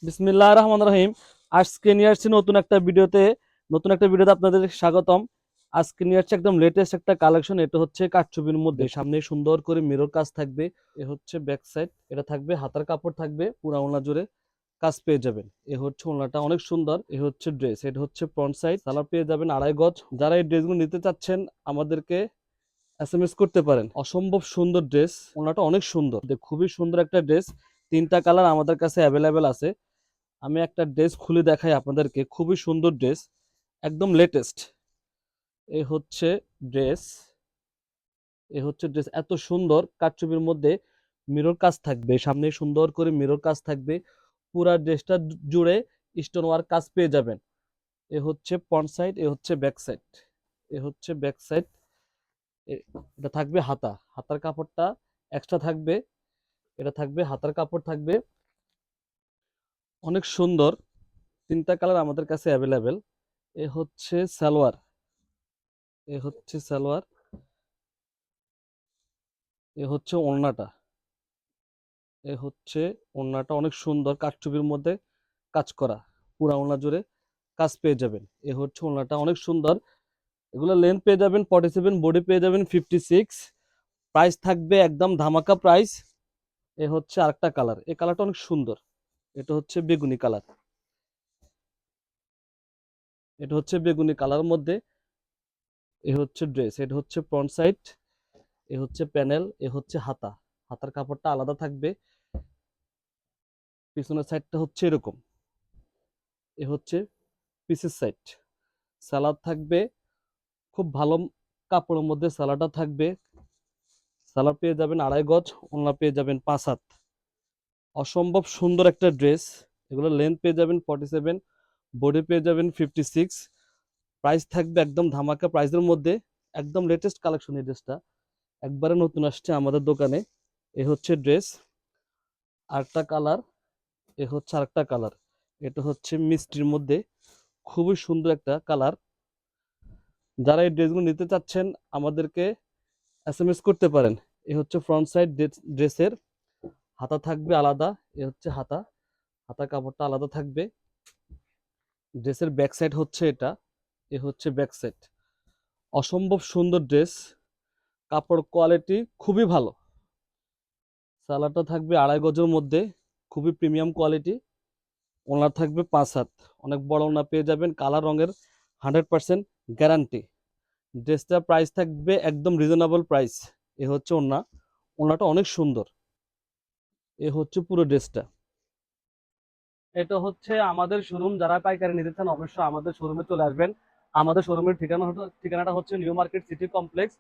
বিসমিল্লাহির রহমানির রহিম। আজকে নিয়ে আসছি নতুন একটা ভিডিওতে আপনাদের স্বাগতম। আজকে নিয়ে আসছি একদম লেটেস্ট একটা কালেকশন। এটা হচ্ছে কারচুপির মধ্যে সামনে সুন্দর করে মিরর কাজ থাকবে। এ হচ্ছে ব্যাক সাইড, এটা থাকবে হাতার কাপড় থাকবে পুরা ওড়না জুড়ে কাজ পেয়ে যাবেন। এ হচ্ছে ওড়নাটা অনেক সুন্দর। এ হচ্ছে ড্রেস, এটা হচ্ছে ফ্রন্ট সাইড, সালোয়ার পেয়ে যাবেন 2.5 গজ। যারা এই ড্রেসগুলো নিতে চাচ্ছেন আমাদেরকে এসএমএস করতে পারেন। অসম্ভব সুন্দর ড্রেস, ওড়নাটা অনেক সুন্দর, খুবই সুন্দর একটা ড্রেস। 3টা কালার আমাদের কাছে অ্যাভেলেবেল আছে। আমি একটা ড্রেস খুলে দেখাই আপনাদেরকে, খুবই সুন্দর ড্রেস, একদম লেটেস্ট। এই হচ্ছে ড্রেস, এত সুন্দর কারচুপির মধ্যে মিরর কাজ থাকবে, সামনে সুন্দর করে মিরর কাজ থাকবে, পুরা ড্রেসটা জুড়ে স্টোন ওয়ার্ক কাজ পেয়ে যাবেন। এ হচ্ছে ফ্রন্ট সাইড, এ হচ্ছে ব্যাক সাইড, এ হচ্ছে ব্যাক সাইড। এটা থাকবে হাতার কাপড়টা এক্সট্রা থাকবে, এটা থাকবে হাতার কাপড় থাকবে অনেক সুন্দর। 3টা কালার আমাদের কাছে অ্যাভেলেবেল। এ হচ্ছে সালোয়ার, এ হচ্ছে সালোয়ার, এ হচ্ছে ওড়নাটা, এ হচ্ছে ওড়নাটা অনেক সুন্দর কারচুপির মধ্যে কাজ করা, পুরা ওড়না জুড়ে কাজ পেয়ে যাবেন। এ হচ্ছে ওড়নাটা অনেক সুন্দর। এগুলো লেন্থ পেয়ে যাবেন 47, বডি পেয়ে যাবেন 56। প্রাইস থাকবে একদম ধামাকা প্রাইস। এ হচ্ছে আরেকটা কালার, এই কালারটা অনেক সুন্দর। এটা হচ্ছে বেগুনি কালার, এটা হচ্ছে বেগুনি কালারের মধ্যে। এ হচ্ছে ড্রেস, এটা হচ্ছে ফ্রন্ট সাইড, এ হচ্ছে প্যানেল, এ হচ্ছে হাতার কাপড়টা আলাদা থাকবে। পিছনের সাইডটা হচ্ছে এরকম, এ হচ্ছে পিসের সাইড। সালাদ থাকবে খুব ভালো কাপড়ের মধ্যে, সালাডটা থাকবে। সালাদ পেয়ে যাবেন 2.5 গজ, ওড়না পেয়ে যাবেন 5 হাত। অসম্ভব সুন্দর একটা ড্রেস। এগুলো লেন্থ পেয়ে যাবেন 47, বডি পেয়ে যাবেন 56। প্রাইস থাকবে একদম ধামাকা প্রাইসের মধ্যে, একদম লেটেস্ট কালেকশন। এই ড্রেসটা একবারে নতুন আসছে আমাদের দোকানে। এ হচ্ছে ড্রেস, আরেকটা কালার, এ হচ্ছে আরেকটা কালার। এটা হচ্ছে মিষ্টির মধ্যে, খুবই সুন্দর একটা কালার। যারা এই ড্রেসগুলো নিতে চাচ্ছেন আমাদেরকে এসএমএস করতে পারেন। এ হচ্ছে ফ্রন্ট সাইড ড্রেসের, হাতা থাকবে আলাদা। এ হচ্ছে হাতা কাপড়টা আলাদা থাকবে। ড্রেসের ব্যাক সাইড হচ্ছে এটা, এ হচ্ছে ব্যাক সাইড। অসম্ভব সুন্দর ড্রেস, কাপড় কোয়ালিটি খুবই ভালো। সালোয়ারটা থাকবে 2.5 গজের মধ্যে, খুবই প্রিমিয়াম কোয়ালিটি। ওনার থাকবে 5 হাত, অনেক বড় ওনা পেয়ে যাবেন, কালার রঙের 100% গ্যারান্টি। ড্রেসটার প্রাইস থাকবে একদম রিজনেবল প্রাইস। এ হচ্ছে ওনাটা অনেক সুন্দর। এ হচ্ছে পুরো ড্রেসটা। এটা হচ্ছে আমাদের শোরুম, যারা পাইকারি নিতে চান অবশ্যই আমাদের শোরুমে চলে আসবেন। আমাদের শোরুমের ঠিকানাটা হচ্ছে new market city complex,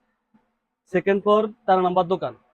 second floor, 13 নম্বর দোকান।